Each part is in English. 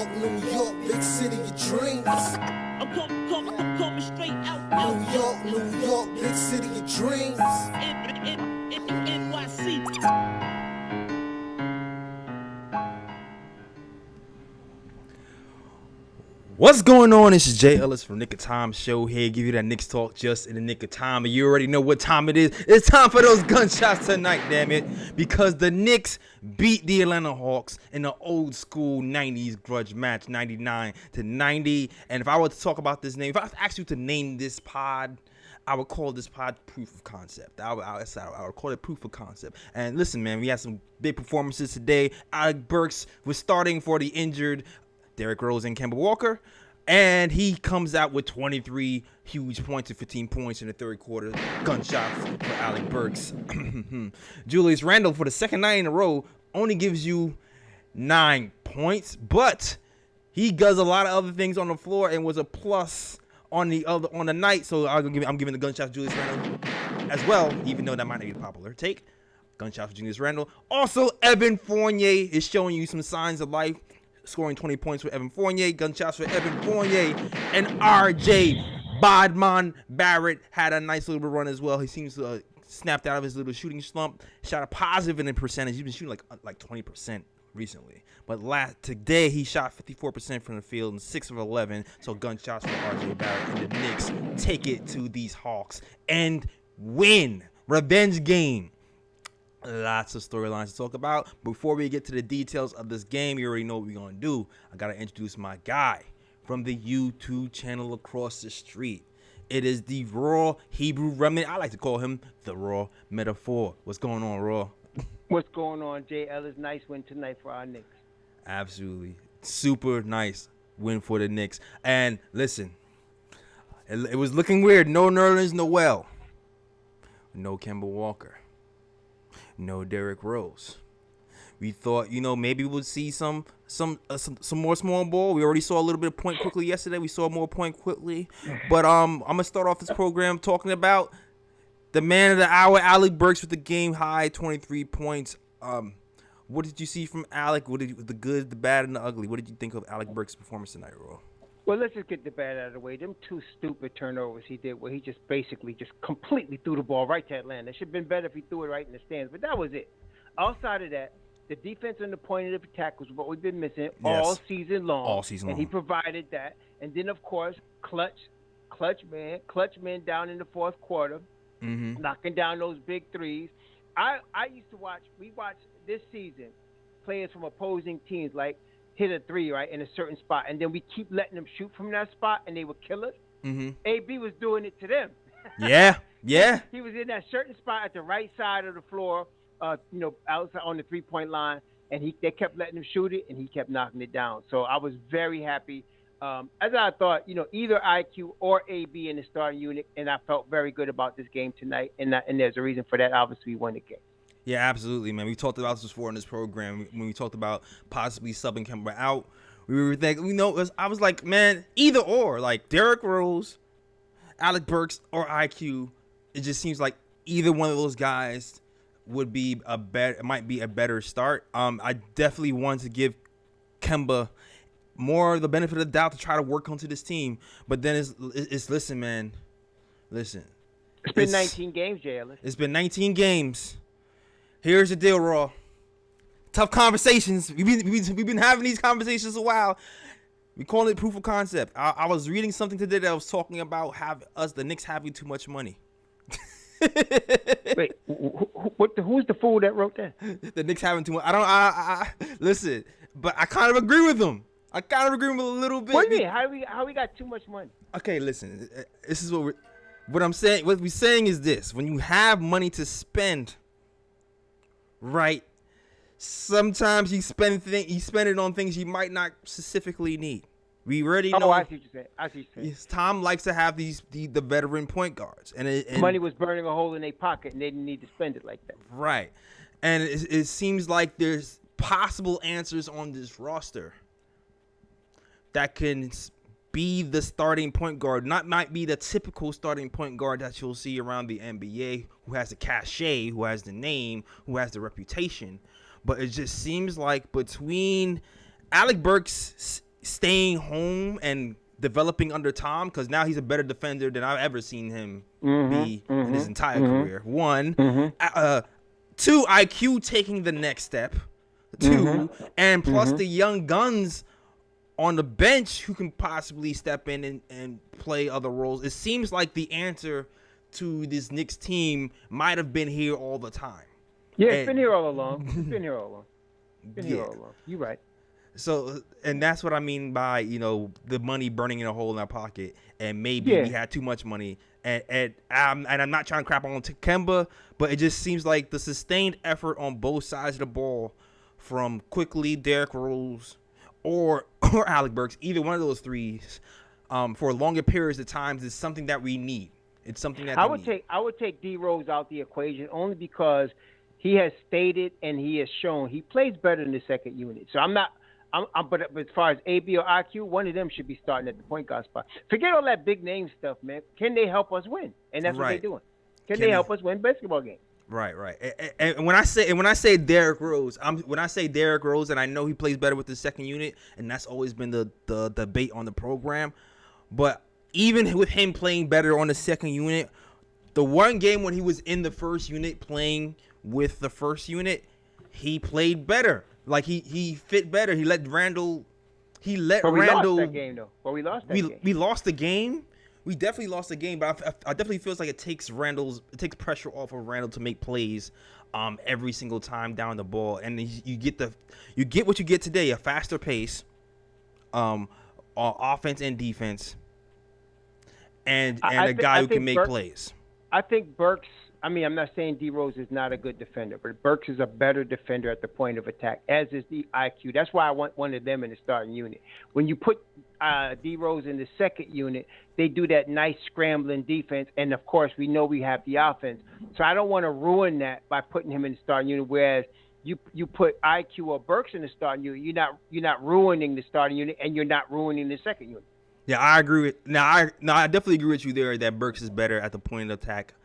York, big city of dreams. I'm coming straight out. New York, big city of dreams. NYC. What's going on? This is Jay Ellis from Nick of Time Show here. Give you that Knicks talk just in the nick of time. And you already know what time it is. It's time for those gunshots tonight, damn it. Because the Knicks beat the Atlanta Hawks in the old school 90s grudge match, 99-90. And if I were to talk about this name, if I was to ask you to name this pod, I would call this pod proof of concept. I would call it proof of concept. And listen, man, we had some big performances today. Alec Burks was starting for the injured Derrick Rose and Kemba Walker, and he comes out with 23 huge points and 15 points in the third quarter. Gunshots for Alec Burks. Julius Randle, for the second night in a row, only gives you 9 points, but he does a lot of other things on the floor and was a plus on the night. So I'm giving the gunshots to Julius Randle as well, even though that might not be the popular take. Gunshots for Julius Randle. Also, Evan Fournier is showing you some signs of life, scoring 20 points for Evan Fournier. Gunshots for Evan Fournier. And RJ Bodman Barrett had a nice little run as well. He seems to snapped out of his little shooting slump. Shot a positive in the percentage. He's been shooting like 20% recently. But today he shot 54% from the field and 6 of 11. So gunshots for RJ Barrett. And the Knicks take it to these Hawks and win. Revenge game. Lots of storylines to talk about. Before we get to the details of this game, you already know what we're going to do. I got to introduce my guy from the YouTube channel across the street. It is the Raw Hebrew Remnant. I like to call him the Raw Metaphor. What's going on, Raw? What's going on, Jay Ellis? Nice win tonight for our Knicks. Absolutely. Super nice win for the Knicks. And listen, it was looking weird. No Nerlens Noel. No Kemba Walker. No Derrick Rose. We thought, maybe we'll see some more small ball. We already saw a little bit of point quickly yesterday. We saw more point quickly. But I'm gonna start off this program talking about the man of the hour, Alec Burks, with the game high 23 points. What did you see from Alec? What did the good, the bad, and the ugly? What did you think of Alec Burks' performance tonight, Raw? Well, let's just get the bad out of the way. Them 2 stupid turnovers he did where he just completely threw the ball right to Atlanta. It should have been better if he threw it right in the stands, but that was it. Outside of that, the defense on the point of attack was what we've been missing all season long. And he provided that. And then, of course, clutch man down in the fourth quarter, knocking down those big threes. We watched this season players from opposing teams like hit a 3 right in a certain spot, and then we keep letting them shoot from that spot, and they would kill us. AB was doing it to them. Yeah. He was in that certain spot at the right side of the floor, outside on the 3-point line, and they kept letting him shoot it, and he kept knocking it down. So I was very happy. As I thought, either IQ or AB in the starting unit, and I felt very good about this game tonight, and there's a reason for that. Obviously, we won the game. Yeah, absolutely, man. We talked about this before in this program when we talked about possibly subbing Kemba out. We were thinking, I was like, man, either or, like Derrick Rose, Alec Burks, or IQ. It just seems like either one of those guys would be might be a better start. I definitely want to give Kemba more the benefit of the doubt to try to work onto this team, but then it's listen, man, listen. It's been 19 games, Jay Ellis. It's been 19 games. Here's the deal, Raw. Tough conversations. We've been having these conversations a while. We call it proof of concept. I was reading something today that was talking about the Knicks having too much money. Wait, who's the fool that wrote that? The Knicks having too much. I listen, but I kind of agree with them. I kind of agree with them a little bit. What do you mean? How we got too much money? Okay, listen. This is what I'm saying. What we're saying is this: when you have money to spend, right? Sometimes you spend it on things you might not specifically need. We already know. Oh, I see what you're saying. Yes, Tom likes to have the veteran point guards, and money was burning a hole in their pocket, and they didn't need to spend it like that. Right, and it seems like there's possible answers on this roster that can be the starting point guard. Might be the typical starting point guard that you'll see around the NBA, who has the cachet, who has the name, who has the reputation. But it just seems like between Alec Burks staying home and developing under Tom, because now he's a better defender than I've ever seen him be in his entire career. One, 2, IQ taking the next step. 2, and plus the young guns on the bench who can possibly step in and play other roles. It seems like the answer to this Knicks team might have been here all the time. Yeah, it's been here all along. It's been here all along. You're right. So, and that's what I mean by, you know, the money burning in a hole in our pocket, and maybe we had too much money. And I'm not trying to crap on Kemba, but it just seems like the sustained effort on both sides of the ball, from quickly Derrick Rose or Alec Burks, either one of those three, for longer periods of times, is something that we need. It's something that I would take D Rose out the equation only because he has stated and he has shown he plays better in the second unit. So but as far as AB or IQ, one of them should be starting at the point guard spot. Forget all that big name stuff, man. Can they help us win? And that's what they're doing. Can they help us win basketball games? Right. And when I say Derrick Rose, and I know he plays better with the second unit, and that's always been the debate on the program. But even with him playing better on the second unit, the one game when he was in the first unit playing with the first unit, he played better. Like he fit better. He let Randall. We lost that game though. But we lost that game. We lost the game. We definitely lost the game, but I definitely feels like it takes pressure off of Randall to make plays every single time down the ball, and you get what you get today, a faster pace, offense and defense, and a guy who can make plays. I think Burks. I mean, I'm not saying D Rose is not a good defender, but Burks is a better defender at the point of attack, as is the IQ. That's why I want one of them in the starting unit. When you put D Rose in the second unit, they do that nice scrambling defense, and of course we know we have the offense. So I don't want to ruin that by putting him in the starting unit. Whereas you put IQ or Burks in the starting unit, you're not ruining the starting unit, and you're not ruining the second unit. Yeah, I agree. I definitely agree with you there that Burks is better at the point of attack.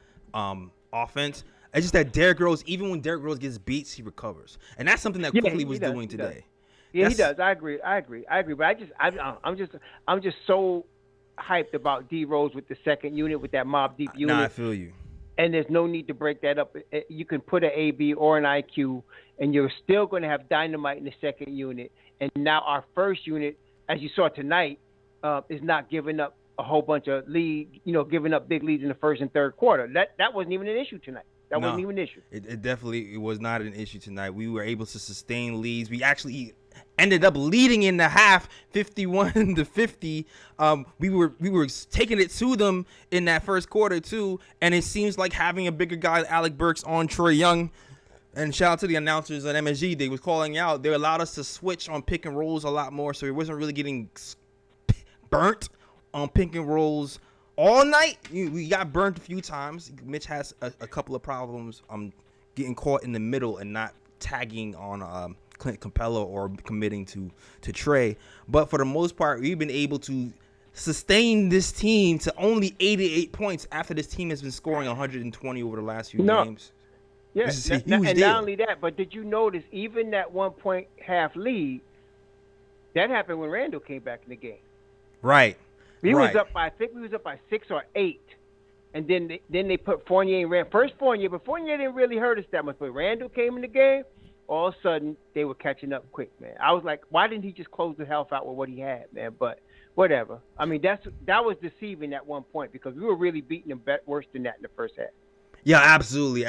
Offense. It's just that Derrick Rose, even when Derrick Rose gets beats, he recovers, and that's something that Quickly was doing today. Yeah, he does. I agree. But I'm just so hyped about D Rose with the second unit, with that mob deep unit. Nah, I feel you. And there's no need to break that up. You can put an AB or an IQ, and you're still going to have dynamite in the second unit. And now our first unit, as you saw tonight, is not giving up a whole bunch of giving up big leads in the first and third quarter. That wasn't even an issue tonight. That wasn't even an issue. It definitely was not an issue tonight. We were able to sustain leads. We actually ended up leading in the half, 51-50. We were taking it to them in that first quarter too. And it seems like having a bigger guy, Alec Burks, on Trae Young. And shout out to the announcers at MSG. They were calling out. They allowed us to switch on pick and rolls a lot more, so it wasn't really getting burnt on pick and rolls all night. We got burnt a few times. Mitch has a couple of problems getting caught in the middle and not tagging on Clint Capella or committing to Trae. But for the most part, we've been able to sustain this team to only 88 points after this team has been scoring 120 over the last few games. Yes, and not only that, but did you notice even that 1 point half lead, that happened when Randall came back in the game. Right. We was up by 6 or 8, and then they put Fournier in Randall. First Fournier, but Fournier didn't really hurt us that much. But Randall came in the game, all of a sudden they were catching up quick, man. I was like, why didn't he just close the health out with what he had, man? But whatever. I mean, that was deceiving at one point because we were really beating them worse than that in the first half. Yeah, absolutely,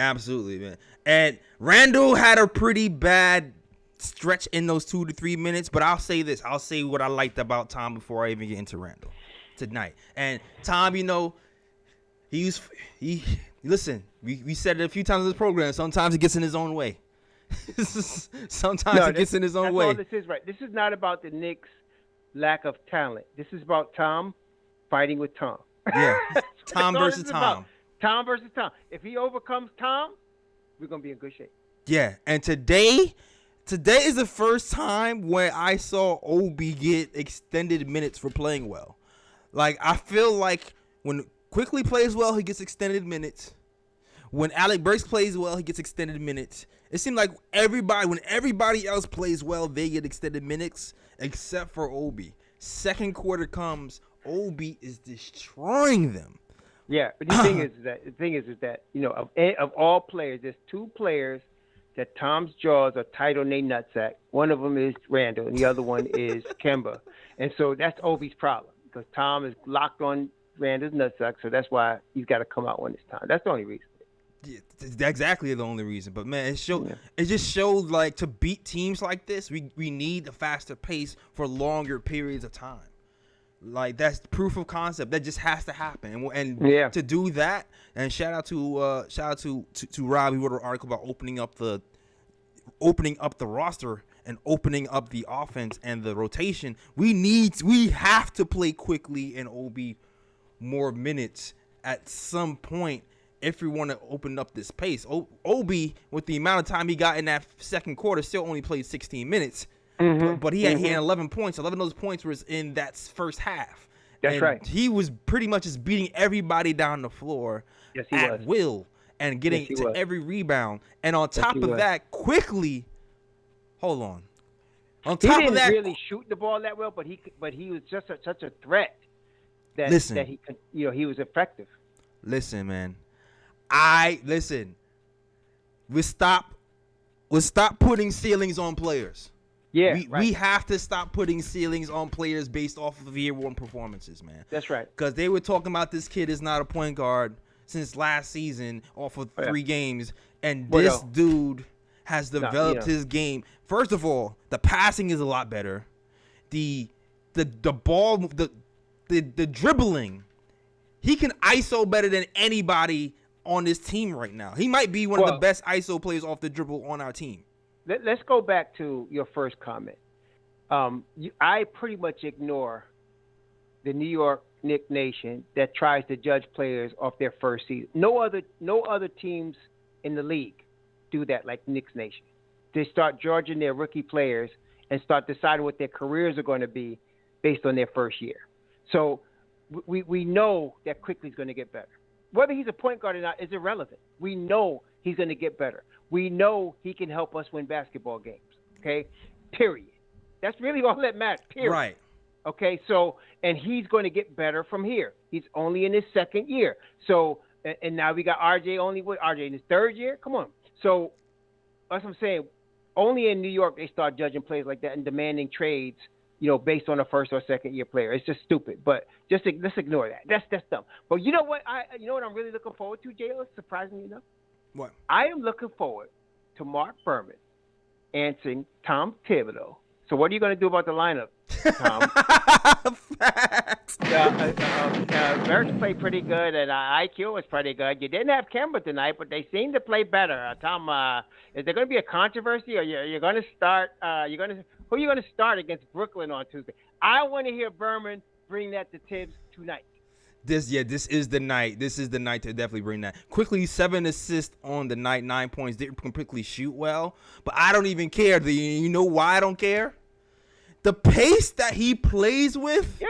man. And Randall had a pretty bad stretch in those 2 to 3 minutes, but I'll say this. I'll say what I liked about Tom before I even get into Randall tonight. And Tom, listen, we said it a few times in this program, sometimes he gets in his own way. Sometimes he gets in his own way. All this is right. This is not about the Knicks' lack of talent. This is about Tom fighting with Tom. Yeah, Tom versus Tom. Tom versus Tom. If he overcomes Tom, we're going to be in good shape. Yeah, and today is the first time where I saw Obi get extended minutes for playing well. Like, I feel like when Quickly plays well, he gets extended minutes. When Alec Burks plays well, he gets extended minutes. It seemed like when everybody else plays well, they get extended minutes, except for Obi. Second quarter comes, Obi is destroying them. Yeah, but the thing is that of all players, there's two players that Tom's jaws are tight on their nutsack. One of them is Randall, and the other one is Kemba. And so that's Obi's problem because Tom is locked on Randall's nutsack, so that's why he's got to come out when it's time. That's the only reason. Yeah, that's exactly the only reason. But man, it just showed like to beat teams like this, we need a faster pace for longer periods of time. Like that's proof of concept that just has to happen, and to do that. And shout out to Rob. He wrote an article about opening up the roster and opening up the offense and the rotation. We have to play quickly and Obi more minutes at some point if we want to open up this pace. Obi, with the amount of time he got in that second quarter, still only played 16 minutes. But he had 11 points. 11 of those points was in that first half. That's right. He was pretty much just beating everybody down the floor at will and getting to every rebound. And on top of that, quickly, hold on. On top of that, he didn't really shoot the ball that well, but he was just such a threat that he could, he was effective. Listen, man. We stop putting ceilings on players. Yeah, we have to stop putting ceilings on players based off of year one performances, man. That's right. Because they were talking about this kid is not a point guard since last season off of 3 games, and this dude has developed his game. First of all, the passing is a lot better. The ball, the dribbling, he can ISO better than anybody on this team right now. He might be one of the best ISO players off the dribble on our team. Let's go back to your first comment. I pretty much ignore the New York Knicks Nation that tries to judge players off their first season. No other teams in the league do that like Knicks Nation. They start judging their rookie players and start deciding what their careers are going to be based on their first year. So we know that quickly he's going to get better. Whether he's a point guard or not is irrelevant. We know he's going to get better. We know he can help us win basketball games, okay? Period. That's really all that matters, period. Right. Okay, so, and he's going to get better from here. He's only in his second year. So, and now we got RJ in his third year? Come on. So, that's what I'm saying. Only in New York they start judging players like that and demanding trades, based on a first or second year player. It's just stupid. But let's ignore that. That's dumb. But you know what? You know what I'm really looking forward to, Jayla? Surprisingly enough. What? I am looking forward to Mark Berman answering Tom Thibodeau. So what are you going to do about the lineup, Tom? Facts. Burks played pretty good, and IQ was pretty good. You didn't have Kemba tonight, but they seem to play better. Tom, is there going to be a controversy, or you're going to start? Who are you going to start against Brooklyn on Tuesday? I want to hear Berman bring that to Tibbs tonight. This is the night. This is the night to definitely bring that. Quickly, 7 assists on the night, 9 points. Didn't completely shoot well, but I don't even care. You know why I don't care? The pace that he plays with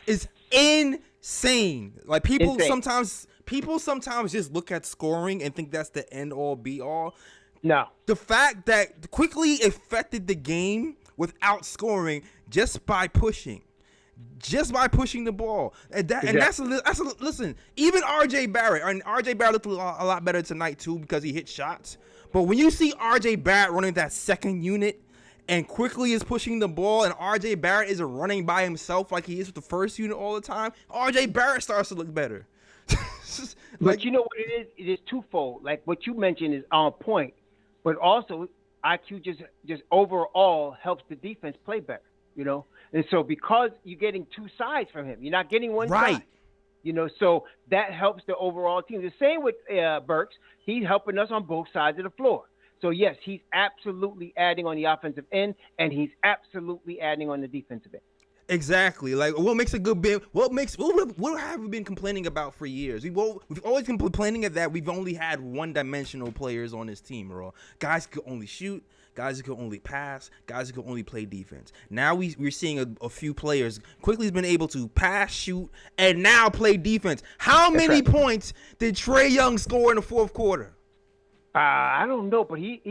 is insane. Like people sometimes just look at scoring and think that's the end all be all. No. The fact that quickly affected the game without scoring just by pushing the ball. And that's listen, even RJ Barrett, and RJ Barrett looked a lot better tonight too because he hit shots. But when you see RJ Barrett running that second unit and quickly is pushing the ball, and RJ Barrett is running by himself like he is with the first unit all the time, RJ Barrett starts to look better. But you know what it is? It is twofold. Like what you mentioned is on point, but also IQ just overall helps the defense play better, And so because you're getting two sides from him, you're not getting one side. So that helps the overall team. The same with Burks. He's helping us on both sides of the floor. So, yes, he's absolutely adding on the offensive end, and he's absolutely adding on the defensive end. Exactly. Like, what makes a good bid? What have we been complaining about for years? We've always been complaining that we've only had one-dimensional players on this team, bro. Guys could only shoot. Guys who can only pass, guys who can only play defense. Now we're seeing a few players. Quickly's been able to pass, shoot, and now play defense. How many points did Trae Young score in the fourth quarter? I don't know, but he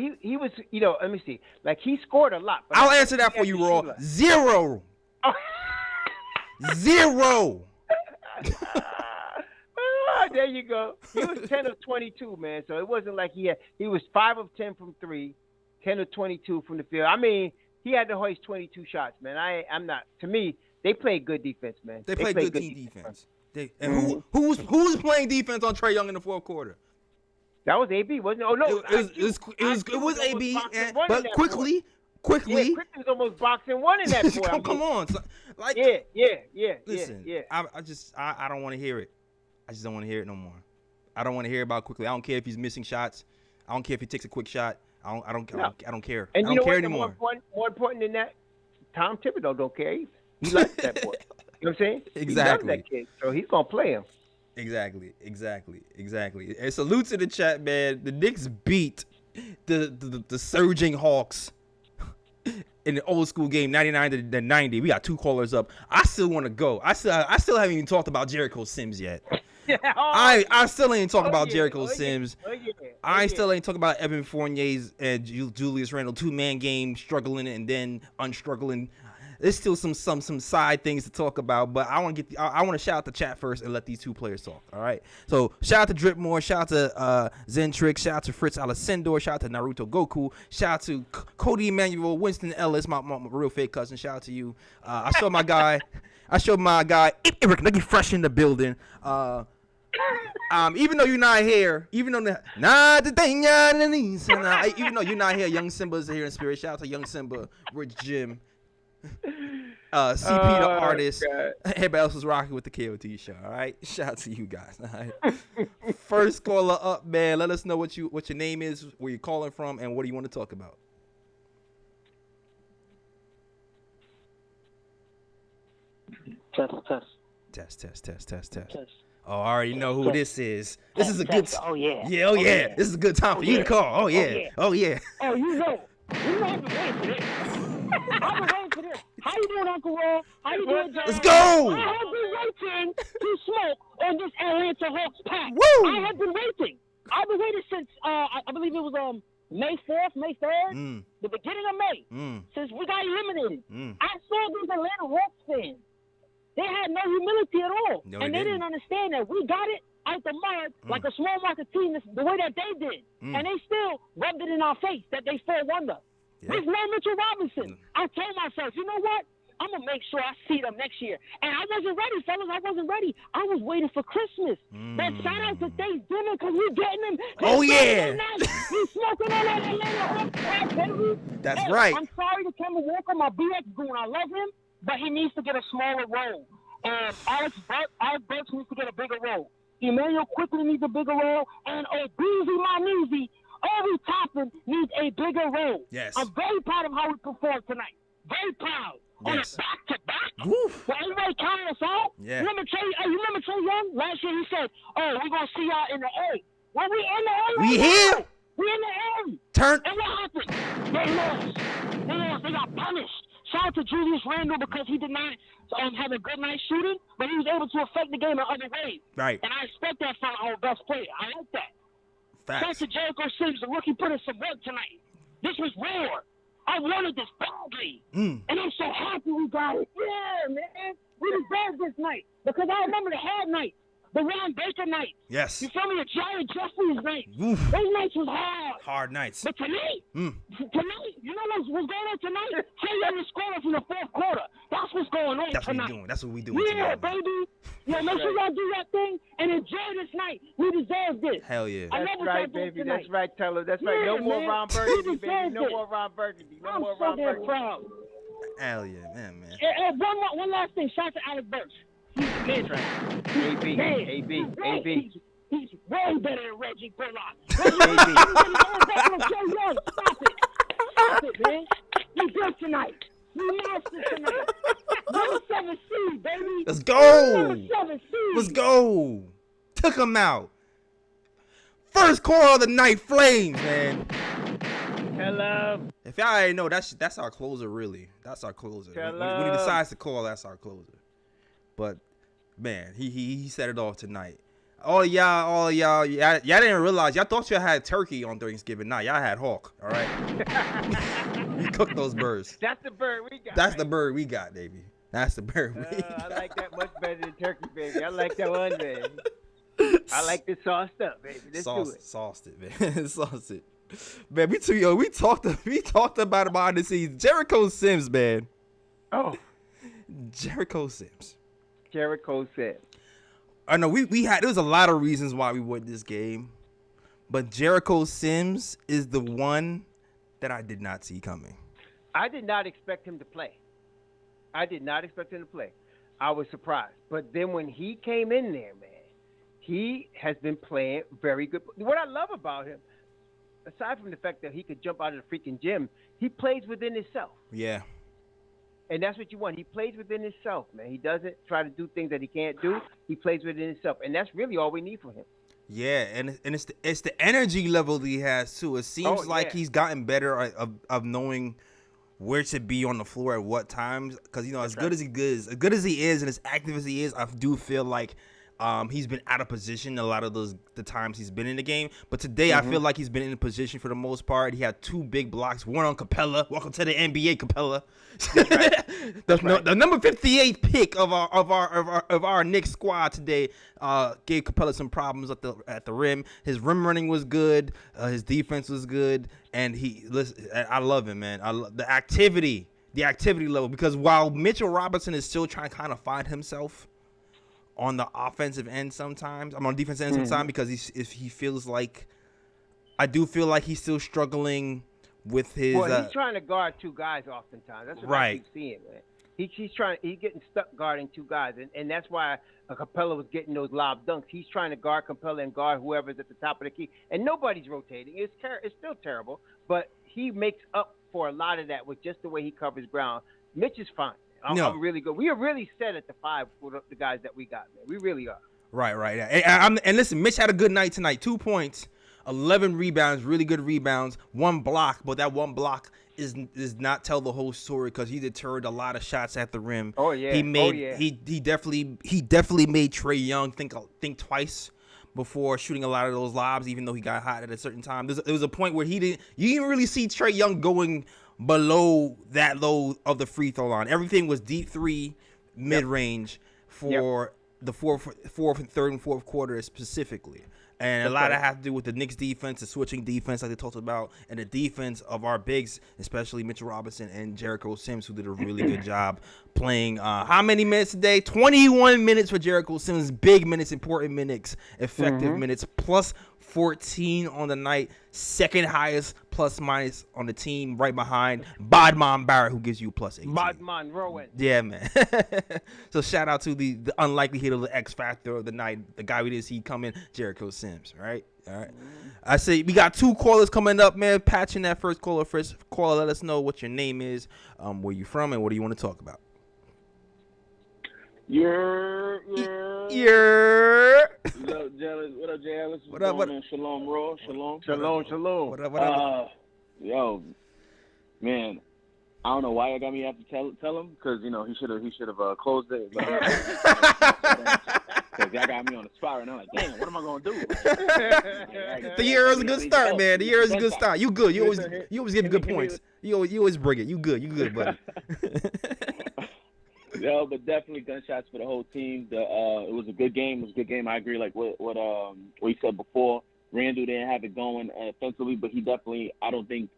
was, let me see. Like, he scored a lot. But I'll answer that for you, Raw. 0. 0. There you go. He was 10 of 22, man. So it wasn't like he was 5 of 10 from 3, 10 of 22 from the field. I mean, he had to hoist 22 shots, man. I'm not. To me, they played good defense, man. They played good team defense. And who was playing defense on Trae Young in the fourth quarter? That was AB, wasn't it? Oh no, it was AB, but quickly. Yeah, quickly was almost boxing one in that boy. Come on, like yeah. Listen, yeah. I don't want to hear it. I just don't want to hear it no more. I don't want to hear about quickly. I don't care if he's missing shots. I don't care if he takes a quick shot. I don't care. And I don't care anymore. More important than that, Tom Thibodeau don't care either. He likes that boy. You know what I'm saying? Exactly. He loves that kid, so he's gonna play him. Exactly. And salute to the chat, man. The Knicks beat the surging Hawks in the old school game, 99 to 90. We got 2 callers up. I still want to go. I still haven't even talked about Jericho Sims yet. I still ain't talking about Jericho Sims. I still ain't talking about Evan Fournier's and Julius Randle 2-man game, struggling and then unstruggling. There's still some side things to talk about, but I want to shout out the chat first and let these 2 players talk. All right. So shout out to Dripmore, shout out to Zentrix, shout out to Fritz Alessandro, shout out to Naruto Goku, shout out to Cody Emmanuel, Winston Ellis, my real fake cousin. Shout out to you. I showed my guy Eric Nuggy fresh in the building. Even though you're not here, even though you're not here, Young Simba's here in spirit. Shout out to Young Simba, Rich Jim. CP the artist. Everybody else was rocking with the KOT show. All right, shout out to you guys. All right. First caller up, man. Let us know what your name is, where you're calling from, and what do you want to talk about. Test. Oh, I already know who this is. This is a good. Oh yeah. Yeah. This is a good time for you to call. Oh yeah. Oh, you know I've been waiting for this. How you doing, Uncle Roll? How you doing, John? Let's go. I have been waiting to smoke on this Atlanta Hawks pack. Woo! I have been waiting. I've been waiting since I believe it was May 4th, May 3rd, the beginning of May, since we got eliminated. I saw these Atlanta Hawks fans. They had no humility at all, and they didn't understand that we got it out the mud like a small market team the way that they did, and they still rubbed it in our face that they fell under. Yeah. There's no Mitchell Robinson. I told myself, you know what? I'm going to make sure I see them next year. And I wasn't ready, fellas. I wasn't ready. I was waiting for Christmas. But shout out to Thanksgiving because we're getting them. Oh, yeah. We're smoking on that Atlanta, baby. That's right. I'm sorry to Kemba Walker, my BX goon. I love him, but he needs to get a smaller role. And Alec Burks needs to get a bigger role. Emmanuel quickly needs a bigger role. And Obeezy, my newsy, Obi Toppin needs a bigger role. Yes. I'm very proud of how we performed tonight. Very proud. Yes. On a back-to-back. Well, everybody counted us out. Yeah. You remember Trae Young? Last year he said, we're going to see y'all in the A. Well, we in the A. We here. We in the A. Turn. And what happened? They lost. They got punished. Shout out to Julius Randle because he did not have a good night shooting, but he was able to affect the game in other ways. Right. And I expect that from our best player. I like that. Shout out to Jericho Sims, the rookie, put in some work tonight. This was rare. I wanted this badly. And I'm so happy we got it. Yeah, man. We deserve this night. Because I remember the Hard night. The Ron Baker night. Yes. You feel me? The Jared Jeffries night. Oof. Those nights was hard. Hard nights. But tonight, you know what's going on tonight? Trae Young scoring from the fourth quarter. That's what's going on tonight. That's what we doing Yeah, tonight. baby. Yeah, make sure y'all do that thing and enjoy this night. We deserve this. Hell yeah. That's right, baby. That's right, Teller. That's right. No more Ron Burgundy, baby. No more Ron Burgundy. No more Ron Burgundy. I'm so proud. Hell yeah, man. One last thing. Shout out to Alec Burks. He's AB. He's way better than Reggie Bullock. Stop it, man. You good tonight. You master tonight. Number 7 seed, baby. Let's go. Number 7 seed. Let's go. Took him out. First call of the night, Flames, man. Hello. If y'all already know, that's our closer, really. That's our closer. When he decides to call, that's our closer. But man, he set it off tonight. All y'all didn't realize. Y'all thought y'all had turkey on Thanksgiving night. Y'all had hawk. All right. We cooked those birds. That's the bird we got. That's the bird we got, baby. That's the better way. I like that much better than turkey, baby. I like that one, man. I like the sauced up, baby. Let's do it. Sauced it, man. Sauced it. Man, we talked about it behind the scenes. Jericho Sims, man. Oh. Jericho Sims. I know there was a lot of reasons why we won this game, but Jericho Sims is the one that I did not see coming. I did not expect him to play. I was surprised. But then when he came in there, man, he has been playing very good. What I love about him, aside from the fact that he could jump out of the freaking gym, he plays within himself. Yeah. And that's what you want. He plays within himself, man. He doesn't try to do things that he can't do. He plays within himself. And that's really all we need from him. Yeah, and it's the energy level that he has, too. It seems like he's gotten better of knowing where to be on the floor at what times. Because, as good as he is and as active as he is, I do feel like he's been out of position a lot of the times he's been in the game. But today, I feel like he's been in position for the most part. He had 2 big blocks, one on Capella. Welcome to the NBA, Capella. The number 58 pick of our Knicks squad today gave Capella some problems at the rim. His rim running was good. His defense was good, and I love him, man. I love the activity level, because while Mitchell Robinson is still trying to kind of find himself on the offensive end sometimes, I'm on the defensive end sometimes, because he feels like, I do feel like he's still struggling with his. Well, he's trying to guard 2 guys oftentimes. That's what I keep seeing, man. He's getting stuck guarding 2 guys, and that's why Capella was getting those lob dunks. He's trying to guard Capella and guard whoever's at the top of the key, and nobody's rotating. It's still terrible, but he makes up for a lot of that with just the way he covers ground. Mitch is fine. I'm really good. We are really set at the 5 for the guys that we got, man. We really are. Right. And listen, Mitch had a good night tonight. 2 points, 11 rebounds, really good rebounds, 1 block, but that 1 block is not tell the whole story, because he deterred a lot of shots at the rim. Oh yeah. He definitely made Trae Young think twice before shooting a lot of those lobs, even though he got hot at a certain time. There was a point where you didn't really see Trae Young going below that low of the free throw line. Everything was deep 3, mid-range for the fourth, third, and fourth quarter specifically. And a lot of that has to do with the Knicks defense, the switching defense like they talked about, and the defense of our bigs, especially Mitchell Robinson and Jericho Sims, who did a really good job playing. How many minutes today? 21 minutes for Jericho Sims. Big minutes, important minutes, effective minutes, plus 14 on the night, second highest plus minus on the team, right behind Bodman Barrett, who gives you plus 18. Bodman Rowan. Yeah, man. So shout out to the unlikely hit of the X factor of the night, the guy we didn't see coming, Jericho Sims. Right. I say we got 2 callers coming up, man. Patching that first caller. Let us know what your name is, where you from, and what do you want to talk about. Yeah. What up, Jealous? What up, Jay Ellis? What up? Shalom, Raw. Shalom. What up? Yo, man, I don't know why y'all got me have to tell him, because he should have closed it. Because y'all got me on the spot, and I'm like, damn, what am I gonna do? The year was a good start, man. The year is a good start. You good? You always give good points. You always bring it. You good, buddy. Yo, but definitely gunshots for the whole team. It was a good game. I agree, like what you said before. Randall didn't have it going offensively, but I don't think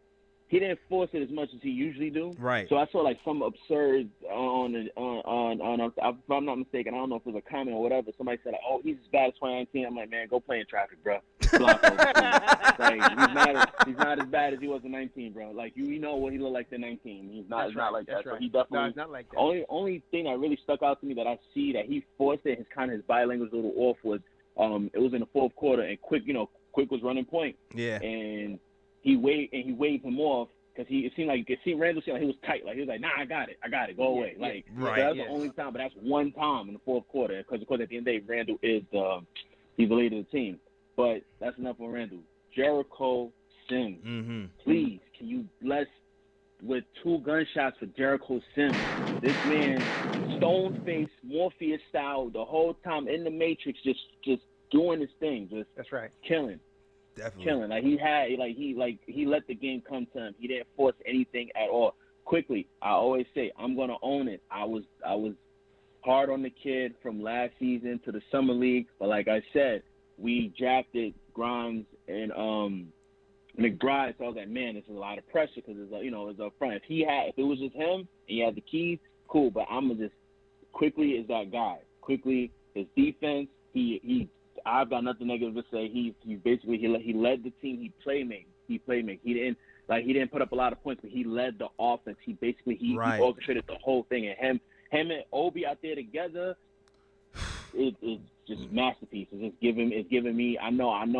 he didn't force it as much as he usually do. Right. So I saw like some absurd on if I'm not mistaken, I don't know if it was a comment or whatever. Somebody said, "Oh, he's as bad as 2019." I'm like, man, go play in traffic, bro. Like, he's not as bad as he was in 19, bro. Like you know what he looked like in 19. He's not. It's not like that. So he definitely. It's not like that. Only thing that really stuck out to me that I see that he forced it, his body language was a little off, was it was in the fourth quarter, and Quick was running point. Yeah. And he waved him off, because Randall seemed like he was tight. Like he was like, nah, I got it, go away. Like right. So that's the only time, but that's one time in the fourth quarter, because of course at the end of the day, Randall is he's the leader of the team. But that's enough on Randall. Jericho Sims, please, can you bless with 2 gunshots for Jericho Sims? This man, stone face, Morpheus style, the whole time in the Matrix, just doing his thing, that's right, killing. Definitely. Killing. Like he let the game come to him. He didn't force anything at all. quickly, I always say I'm gonna own it. I was hard on the kid from last season to the summer league, but like I said, we drafted Grimes and McBride. So I was like, man, this is a lot of pressure because it's up front. If it was just him and he had the keys, cool. But I'm gonna just quickly is that guy. Quickly, his defense. I've got nothing negative to say. He basically he led the team. He playmaking. He didn't put up a lot of points, but he led the offense. He orchestrated the whole thing. And him and Obi out there together, it's just masterpiece. It's giving me. I know. I'm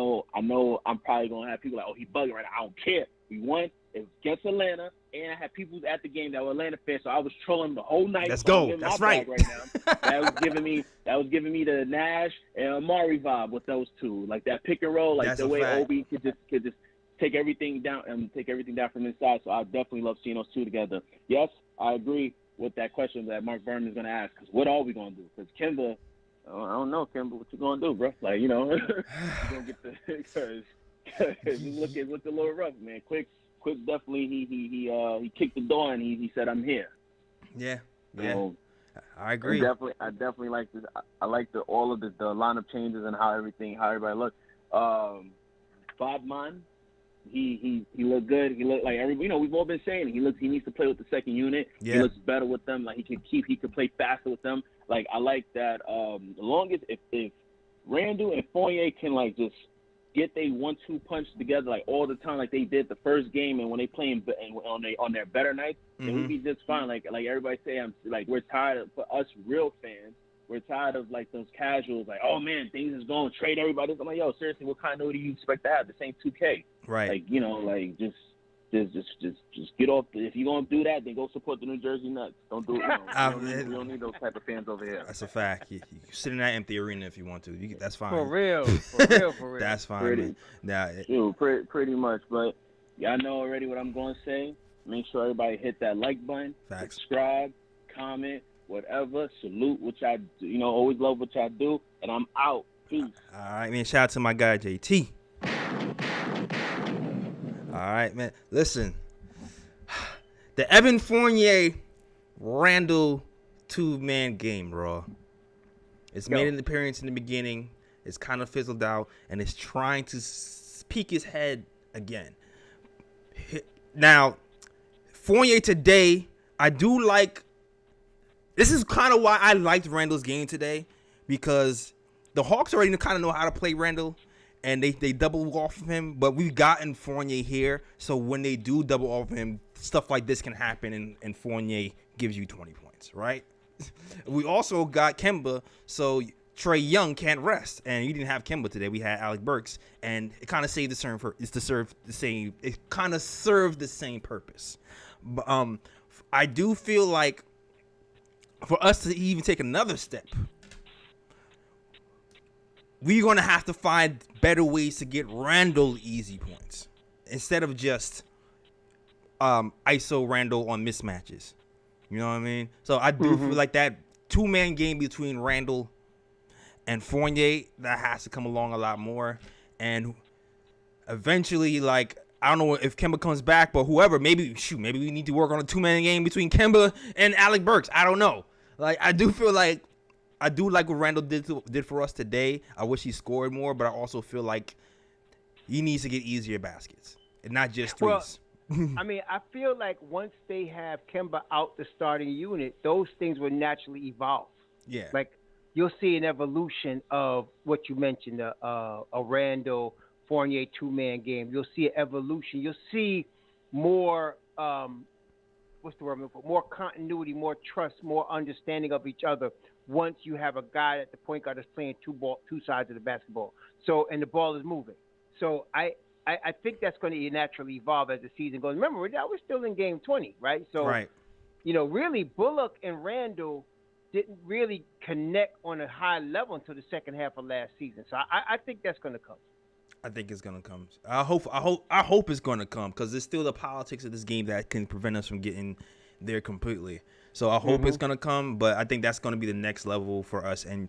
probably gonna have people like, oh, he bugging right now. I don't care. We won. It's against Atlanta, and I had people at the game that were Atlanta fans, so I was trolling the whole night. Let's go. That's right. Now. That was giving me the Nash and Amari vibe with those two, like that pick and roll, like the way Obi could just take everything down from inside. So I definitely love seeing those two together. Yes, I agree with that question that Mark Berman is going to ask. Because what are we going to do? Because Kemba, I don't know, Kemba, what you going to do, bro? Like, you're going to get the because it looked a little rough, man. Quick definitely he kicked the door and he said, I'm here. Yeah. So, I agree. I definitely like this. I like all of the lineup changes and how everybody looked. Bodman, he looked good. He looked like we've all been saying he needs to play with the second unit. Yeah. He looks better with them. Like he could play faster with them. Like I like that. As long as if Randall and Fournier can like just get they 1-2 punch together like all the time, like they did the first game, and when they playing on their better nights, then we'd be just fine. Like everybody say, we're tired of, for us real fans, we're tired of like those casuals, like, oh man, things is going, trade everybody. I'm like, yo, seriously, what continuity do you expect to have? This ain't 2K. Right. Like, just get off. If you're gonna do that, then go support the New Jersey Nets. Don't do it. We don't need those type of fans over here. That's a fact. You can sit in that empty arena if you want to. That's fine. For real. That's fine. Pretty much. But y'all know already what I'm going to say. Make sure everybody hit that like button, subscribe, comment, whatever. Salute what y'all do. Always love what y'all do. And I'm out. Peace. All right, man. Shout out to my guy JT. All right, man. Listen, the Evan Fournier Randall 2-man game, bro. It's made an appearance in the beginning. It's kind of fizzled out, and it's trying to peek his head again. Now, Fournier today, I do like. This is kind of why I liked Randall's game today, because the Hawks already kind of know how to play Randall. And they double off of him, but we've gotten Fournier here, so when they do double off of him, stuff like this can happen, and Fournier gives you 20 points, right? We also got Kemba, so Trae Young can't rest, and you didn't have Kemba today. We had Alec Burks, and it kind of saved the serve It kind of served the same purpose. But I do feel like for us to even take another step, we're going to have to find better ways to get Randall easy points instead of just ISO Randall on mismatches. You know what I mean? So I do feel like that 2-man game between Randall and Fournier, that has to come along a lot more. And eventually, like, I don't know if Kemba comes back, but whoever, maybe we need to work on a 2-man game between Kemba and Alec Burks. I don't know. Like, I do like what Randall did for us today. I wish he scored more, but I also feel like he needs to get easier baskets and not just threes. Well, I mean, I feel like once they have Kemba out the starting unit, those things will naturally evolve. Yeah. Like, you'll see an evolution of what you mentioned, a Randall Fournier 2-man game. You'll see an evolution. You'll see more, more continuity, more trust, more understanding of each other once you have a guy at the point guard that's playing two sides of the basketball. So, and the ball is moving. So I think that's going to naturally evolve as the season goes. Remember, we're still in game 20, right? So, right. Really, Bullock and Randall didn't really connect on a high level until the second half of last season. So I think that's going to come. I think it's gonna come. I hope it's gonna come, because there's still the politics of this game that can prevent us from getting there completely. So I hope it's gonna come, but I think that's gonna be the next level for us, and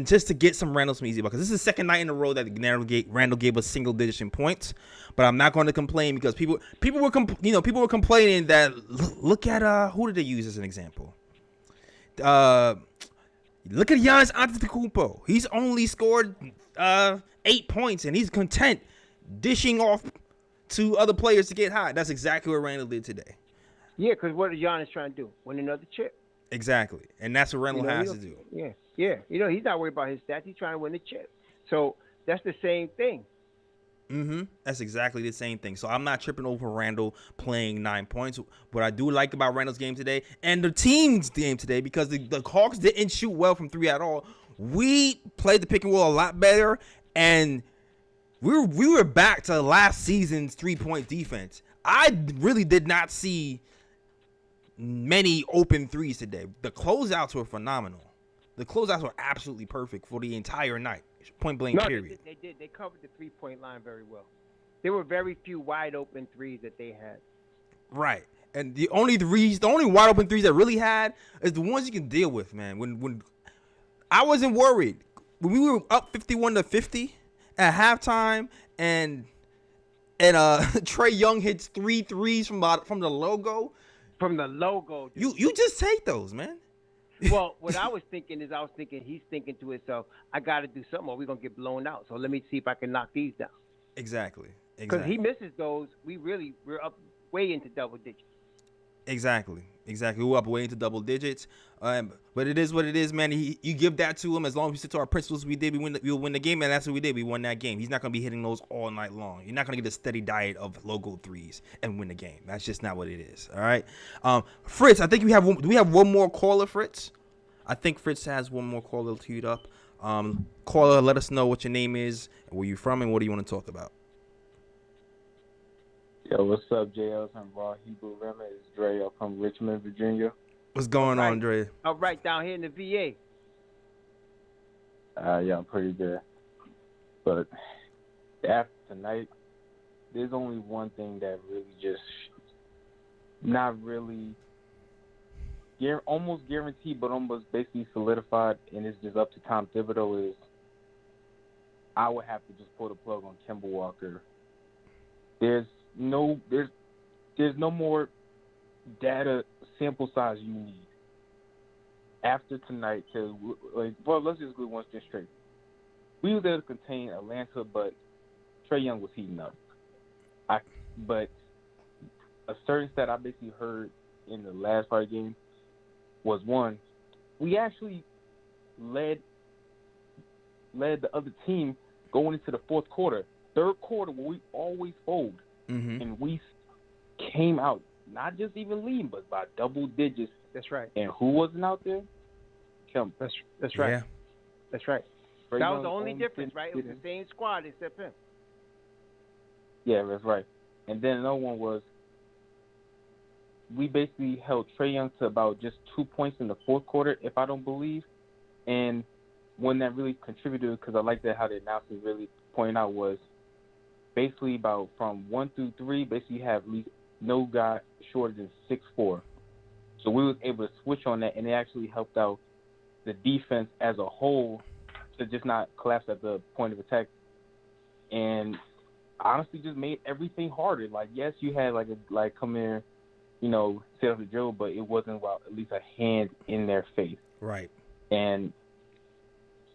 just to get some Randall some easy, because this is the second night in a row that Randall gave us single digits in points. But I'm not going to complain, because people were complaining that look at who did they use as an example? Look at Giannis Antetokounmpo. He's only scored 8 points, and he's content dishing off to other players to get hot. That's exactly what Randall did today. Yeah, because what is Giannis trying to do? Win another chip. Exactly, and that's what Randall has to do. Yeah. He's not worried about his stats. He's trying to win the chip. So that's the same thing. That's exactly the same thing. So I'm not tripping over Randall playing 9 points. What I do like about Randall's game today and the team's game today, because the Hawks didn't shoot well from three at all. We played the pick and roll a lot better, and we were back to last season's 3-point defense. I really did not see many open threes today. The closeouts were phenomenal. The closeouts were absolutely perfect for the entire night. Point blank, period. They did. They covered the 3-point line very well. There were very few wide open threes that they had. Right. And the only wide open threes that really had is the ones you can deal with, man. When I wasn't worried. When we were up 51-50 at halftime, and Trae Young hits 3 threes from the logo. From the logo. Dude. You just take those, man. Well, what I was thinking he's thinking to himself, I got to do something or we're going to get blown out. So let me see if I can knock these down. Exactly. Because he misses those, we're up way into double digits. Exactly. We're up way into double digits. But it is what it is, man. You give that to him. As long as we stick to our principles, we'll win the game, and that's what we did. We won that game. He's not going to be hitting those all night long. You're not going to get a steady diet of logo threes and win the game. That's just not what it is, all right? Fritz, I think do we have one more caller, Fritz? I think Fritz has one more caller queued up. Caller, let us know what your name is, where you from, and what do you want to talk about? Yo, what's up, JL? I'm Raw Hebrew Rema. It's Dre up from Richmond, Virginia. What's going on, Dre? All right, down here in the VA. Yeah, I'm pretty good. But after tonight, there's only one thing that really just not really almost guaranteed, but almost basically solidified, and it's just up to Tom Thibodeau, is I would have to just pull the plug on Kemba Walker. There's no more data sample size you need after tonight, because let's just go one step straight. We were able to contain Atlanta, but Trae Young was heating up. But a certain stat I basically heard in the last part of the game was, one, we actually led the other team going into the fourth quarter. Third quarter, where we always fold, and we came out not just even leading, but by double digits. That's right. And who wasn't out there? Kemba. That's right. Yeah. That's right. That was the only difference, right? It was the same squad except him. Yeah, that's right. And then another one was, we basically held Trae Young to about just 2 points in the fourth quarter, if I don't believe. And one that really contributed, because I like that how the announcers really pointed out, was basically about from 1 through 3, basically you have at least no guy shorter than 6'4". So we was able to switch on that, and it actually helped out the defense as a whole to just not collapse at the point of attack. And honestly just made everything harder. Like, yes, you had come here, set up the drill, but it wasn't about at least a hand in their face. Right. And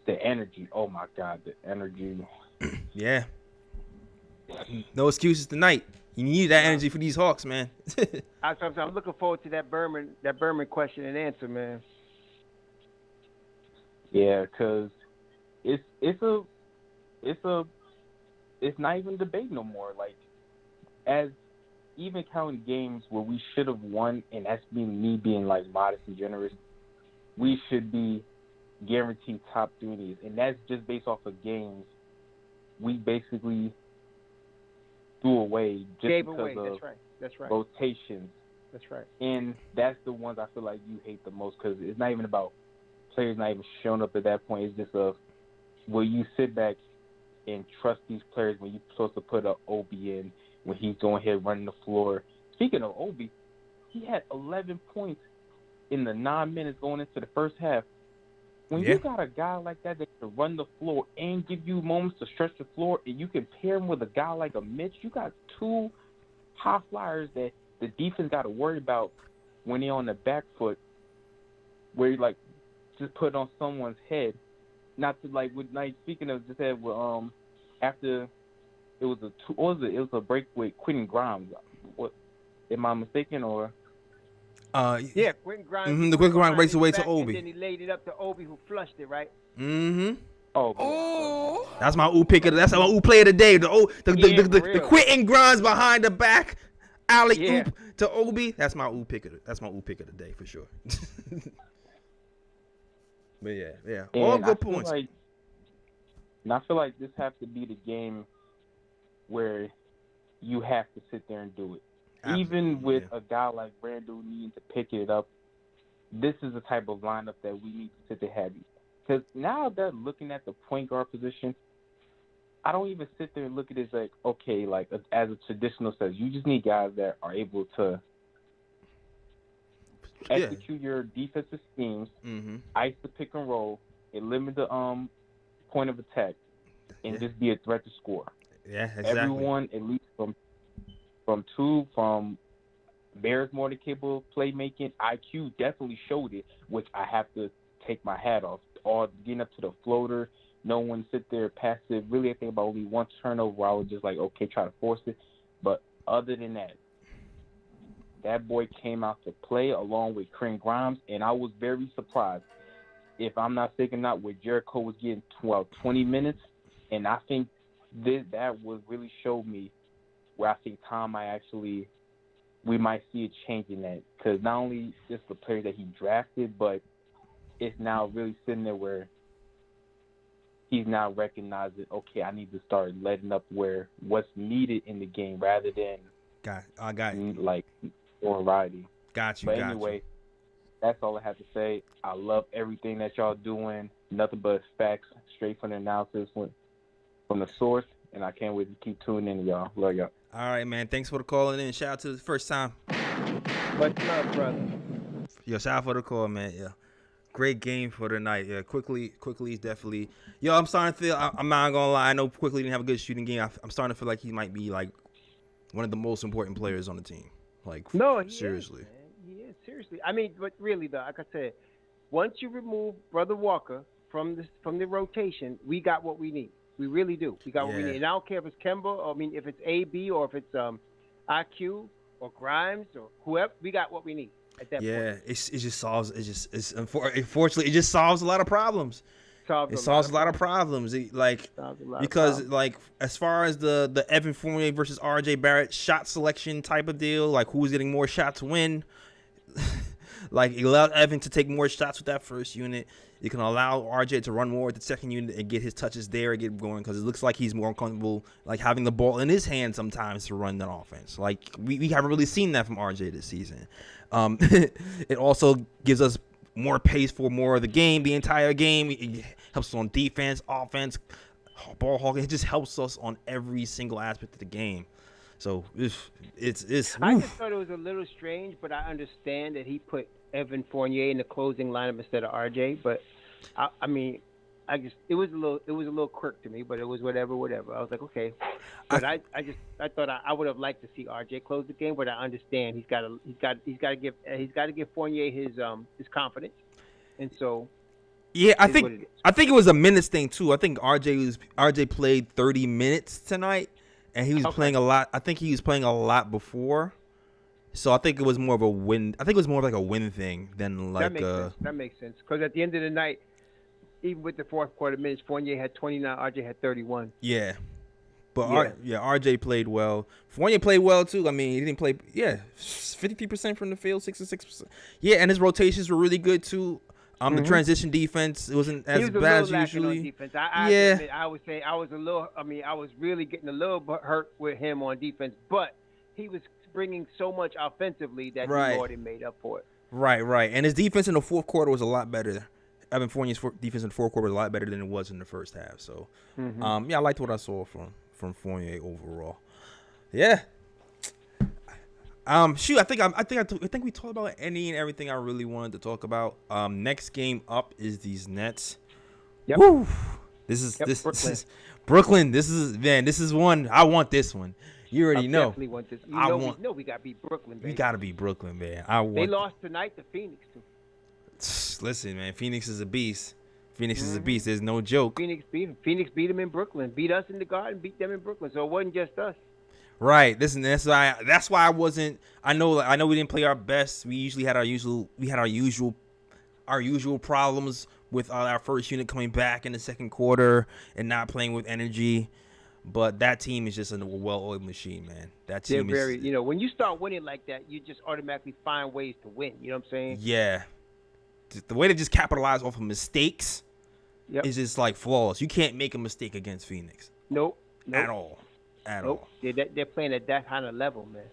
the energy, oh my God, the energy. Yeah. No excuses tonight. You need that energy for these Hawks, man. I'm looking forward to that Berman question and answer, man. Yeah, because it's not even debate no more. Like, as even counting games where we should have won, and that's me being like modest and generous, we should be guaranteed top 3 in these, and that's just based off of games we basically threw away just because of that's right. rotations. That's right. And that's the ones I feel like you hate the most, because it's not even about players not even showing up at that point. It's just will you sit back and trust these players when you're supposed to put an Obi in when he's going ahead running the floor. Speaking of Obi, He had 11 points in the 9 minutes going into the first half. When you got a guy like that can run the floor and give you moments to stretch the floor, and you can pair him with a guy like a Mitch, you got two high flyers that the defense got to worry about when they're on the back foot, where you like just put it on someone's head. Not to like with like speaking of just had after it was a break with Quentin Grimes. What am I mistaken or? Yeah, Quentin Grimes. The Quentin Grimes raced away to Obi. And then he laid it up to Obi, who flushed it, right? Oh. That's my ooh pick. That's my ooh play of the day. The Quentin Grimes behind the back, Alec oop to Obi. That's my ooh pick. That's my ooh pick of the day for sure. But yeah, all good points. I feel like this has to be the game where you have to sit there and do it. Absolutely, even with a guy like Randall needing to pick it up, this is the type of lineup that we need to sit there heavy. Because now they're looking at the point guard position, I don't even sit there and look at it as like, okay, like as a traditional says, you just need guys that are able to execute your defensive schemes, ice the pick and roll, and limit the point of attack, and just be a threat to score. Yeah, exactly. Everyone, at least from Bears more than capable playmaking. IQ definitely showed it, which I have to take my hat off. All getting up to the floater, no one sit there passive. Really, I think about only one turnover where I was just like, okay, try to force it. But other than that, that boy came out to play along with Quentin Grimes, and I was very surprised. If I'm not thinking not where Jericho was getting 20 minutes, and I think that would really show me where I think Tom we might see a change in that, because not only just the player that he drafted, but it's now really sitting there where he's now recognizing, okay, I need to start letting up what's needed in the game rather than like variety. Got you. But anyway, that's all I have to say. I love everything that y'all doing. Nothing but facts, straight from the analysis from the source, and I can't wait to keep tuning in, y'all. Love y'all. All right, man. Thanks for the calling in. Shout out to the first time. Much love, brother. Yo, shout out for the call, man. Yeah. Great game for the night. Yeah, quickly is definitely. Yo, I'm starting to feel. I'm not gonna lie. I know Quickly didn't have a good shooting game. I'm starting to feel like he might be like one of the most important players on the team. Like, no, seriously. He is seriously. I mean, but really though, like I said, once you remove Brother Walker from the rotation, we got what we need. We really do. We got what we need. And I don't care if it's Kemba, or I mean, if it's AB, or if it's IQ or Grimes or whoever. We got what we need at that point. Yeah, it just solves. Unfortunately, it just solves a lot of problems. It solves a lot of problems. Because as far as the Evan Fournier versus RJ Barrett shot selection type of deal, like who's getting more shots win. Like, it allowed Evan to take more shots with that first unit. You can allow RJ to run more with the second unit and get his touches there and get going, because it looks like he's more comfortable like having the ball in his hand sometimes to run that offense. Like, we haven't really seen that from RJ this season. It also gives us more pace for more of the game, the entire game. It helps us on defense, offense, ball hawking. It just helps us on every single aspect of the game. So it's I just thought it was a little strange, but I understand that he put Evan Fournier in the closing lineup instead of RJ. But I mean, it was a little quirk to me, but it was whatever. I was like, okay. But I thought I would have liked to see RJ close the game, but I understand he's got to give Fournier his confidence, and so. Yeah, I think it was a minutes thing too. I think RJ played 30 minutes tonight. And he was playing a lot. I think he was playing a lot before, so I think it was more of a win. I think it was more of like a win thing than like that makes sense. Because at the end of the night, even with the fourth quarter minutes, Fournier had 29, RJ had 31. Yeah, but RJ played well. Fournier played well too. I mean, he didn't play. 53% from the field, 66%. Yeah, and his rotations were really good too. The transition defense, it wasn't as bad as usually. On defense. I would say I was really getting a little bit hurt with him on defense, but he was bringing so much offensively that he already made up for it. Right. And his defense in the fourth quarter was a lot better. Evan Fournier's defense in the fourth quarter was a lot better than it was in the first half. So, I liked what I saw from Fournier overall. Yeah. Shoot, I think we talked about any and everything I really wanted to talk about. Next game up is these Nets. Yep. Woo. This is Brooklyn. Brooklyn. This is one. I want this one. You already know. Definitely want this. We gotta beat Brooklyn. Baby. We gotta beat Brooklyn, man. They lost tonight to Phoenix too. Listen, man. Phoenix is a beast. Phoenix is a beast. There's no joke. Phoenix beat them in Brooklyn. Beat us in the Garden. Beat them in Brooklyn. So it wasn't just us. Right. Listen, that's why I wasn't. I know we didn't play our best. We usually had our usual problems with our first unit coming back in the second quarter and not playing with energy. But that team is just a well-oiled machine, man. That team is. When you start winning like that, you just automatically find ways to win. You know what I'm saying? Yeah. The way to just capitalize off of mistakes is just like flawless. You can't make a mistake against Phoenix. Nope. At all. They're playing at that kind of level, man.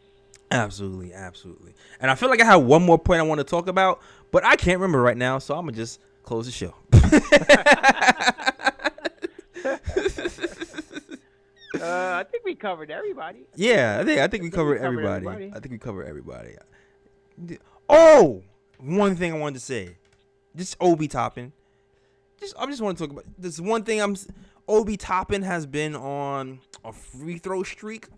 Absolutely. And I feel like I have one more point I want to talk about, but I can't remember right now, so I'm going to just close the show. I think we covered everybody. Yeah, I think we covered everybody. I think we covered everybody. Oh, one thing I wanted to say. Just Obi Toppin. I just want to talk about this one thing. Obi Toppin has been on a free throw streak.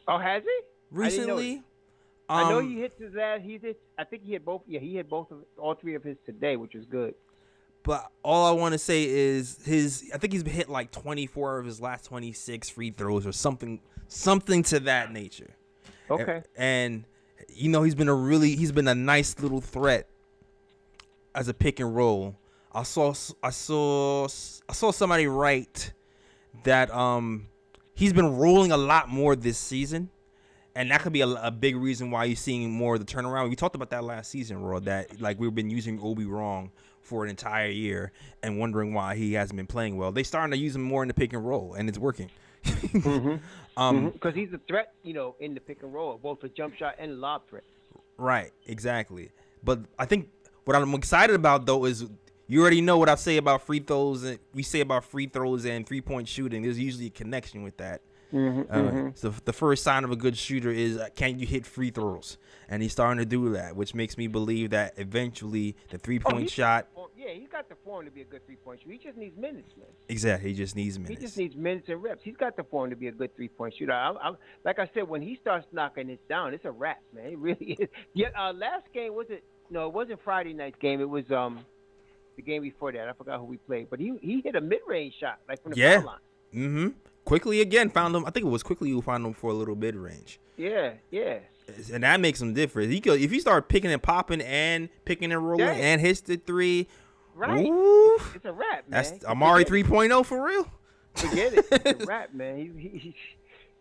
Oh, has he? Recently. I know he hits his ass. I think he hit both. Yeah, he hit all three of his today, which is good. But all I want to say is I think he's hit like 24 of his last 26 free throws or something to that nature. Okay. And he's been a nice little threat as a pick and roll. I saw somebody write that he's been rolling a lot more this season, and that could be a big reason why you're seeing more of the turnaround. We talked about that last season, Raw, that like we've been using Obi wrong for an entire year and wondering why he hasn't been playing well. They starting to use him more in the pick and roll, and it's working. Because he's a threat, in the pick and roll, both a jump shot and a lob threat. Right, exactly. But I think what I'm excited about though is you already know what I say about free throws, and we say about free throws and 3-point shooting. There's usually a connection with that. So the first sign of a good shooter is can you hit free throws, and he's starting to do that, which makes me believe that eventually the 3-point shot. Yeah, he's got the form to be a good 3-point shooter. He just needs minutes, man. Exactly, he just needs minutes. He just needs minutes and reps. He's got the form to be a good 3-point shooter. Like I said, when he starts knocking it down, it's a wrap, man. It really is. Yeah, last game was it? No, it wasn't Friday night's game. It was the game before that. I forgot who we played, but he hit a mid-range shot like from the foul line. Mm-hmm. Quickly again found him. I think it was Quickly who found him for a little mid-range. Yeah. And that makes him different. If he start picking and popping and picking and rolling and hits the three, right? Ooh, it's a wrap, man. That's Amari 3.0 for real. Forget it. It's a wrap, man.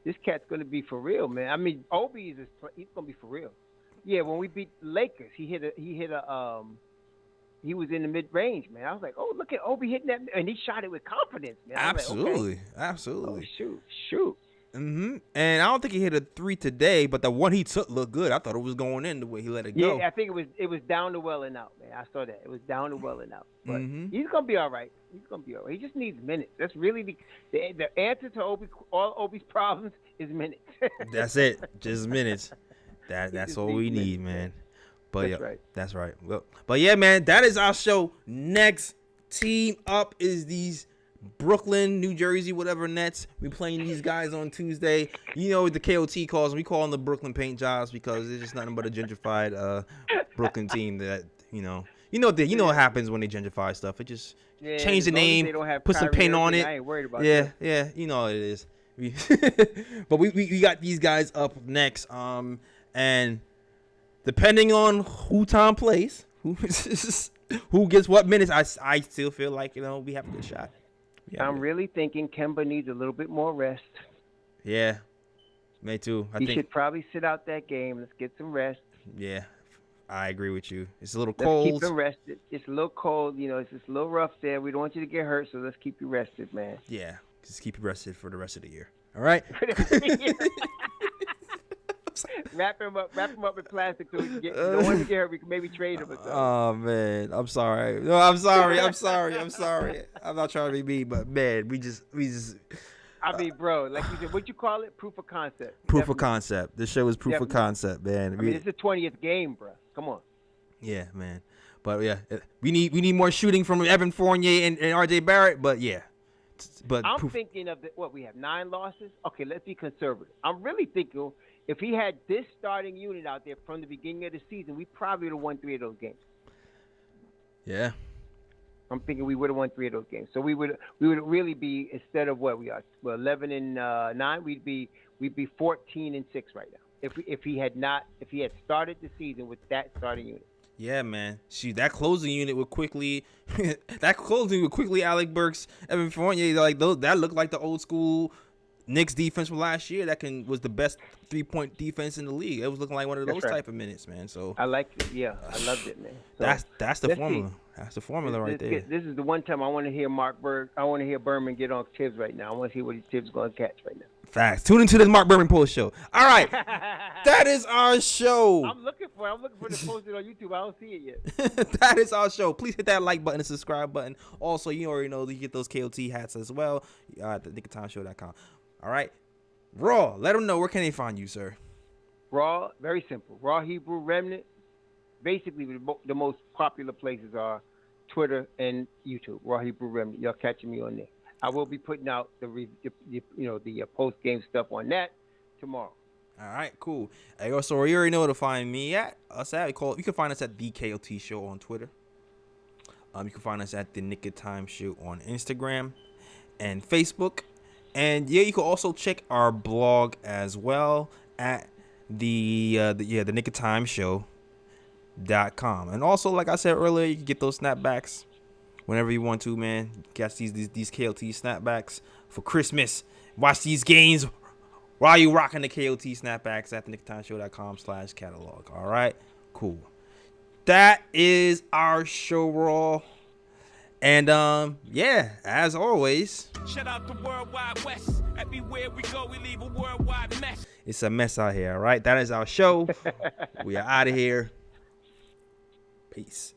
This cat's gonna be for real, man. I mean, Obi he's gonna be for real. Yeah, when we beat the Lakers, he was in the mid-range, man. I was like, oh, look at Obi hitting that, and he shot it with confidence, man. Absolutely, like, okay. Absolutely. Oh, shoot. Mm-hmm. And I don't think he hit a 3 today, but the one he took looked good. I thought it was going in the way he let it go. Yeah, I think it was down to well and out, man. I saw that. It was down to well and out. But he's gonna be all right. He just needs minutes. That's really the answer to all Obi's problems is minutes. That's it. Just minutes. That's all we need, man. But that's right. Well, but yeah, man, that is our show. Next team up is these Brooklyn, New Jersey, whatever Nets. We playing these guys on Tuesday. The KOT calls. We call them the Brooklyn Paint Jobs because it's just nothing but a gentrified Brooklyn team that what happens when they gentrify stuff. It just change the name, put some paint on it. I ain't worried about that. Yeah, you know what it is. But we got these guys up next. And depending on who Tom plays, who gets what minutes, I still feel like we have a good shot. I'm really thinking Kemba needs a little bit more rest. Yeah, me too. I think he should probably sit out that game. Let's get some rest. Yeah, I agree with you. It's a little cold. Let's keep him rested. It's a little cold. It's just a little rough there. We don't want you to get hurt, so let's keep you rested, man. Yeah, just keep you rested for the rest of the year. All right. Wrap him up in plastic so we can get. Don't want to get hurt. We can maybe trade him or something. Oh man, I'm sorry. No, I'm sorry. I'm not trying to be mean, but man, we just I mean, bro, like you said, what'd you call it? Proof of concept. Proof of concept. This show is proof of concept, man. I mean, it's the 20th game, bro. Come on. Yeah, man. But yeah, we need more shooting from Evan Fournier and RJ Barrett. But yeah, but I'm thinking of what we have 9 losses. Okay, let's be conservative. I'm really thinking if he had this starting unit out there from the beginning of the season, we probably would have won 3 of those games. Yeah. I'm thinking we would have won 3 of those games. So we would really be, instead of what we are, 11 and 9, we'd be 14 and 6 right now. If he had started the season with that starting unit. Yeah, man. Shoot, that closing unit would quickly Alec Burks, Evan Fournier, like those that looked like the old school Knicks defense from last year. That was the best 3-point defense in the league. It was looking like one of those type of minutes, man. So I liked it. Yeah, I loved it, man. So that's the formula. See. That's the formula right there. This is the one time I want to hear I want to hear Berman get on Tibbs right now. I want to see what Tibbs going to catch right now. Facts. Tune into this Mark Berman post show. All right, that is our show. I'm looking for the posted on YouTube. I don't see it yet. That is our show. Please hit that like button and subscribe button. Also, you already know you get those KOT hats as well at thenickoftimeshow.com. All right, Raw. Let them know where can they find you, sir. Raw, very simple. Raw Hebrew Remnant. Basically, the most popular places are Twitter and YouTube. Raw Hebrew Remnant. Y'all catching me on there. I will be putting out the post game stuff on that tomorrow. All right, cool. Hey, so you already know where to find me at. You can find us at the KOT Show on Twitter. You can find us at the Nick of Time Show on Instagram and Facebook. And yeah, you can also check our blog as well at the Nick of Time Show.com. And also, like I said earlier, you can get those snapbacks whenever you want to, man. Catch these KOT snapbacks for Christmas. Watch these games while you rocking the KOT snapbacks at the nickoftimeshow.com/catalog. All right, cool. That is our show, Raw. And yeah, as always, shout out to World Wide West. Everywhere we go, we leave a worldwide mess. It's a mess out here. All right, that is our show. We are out of here. Peace.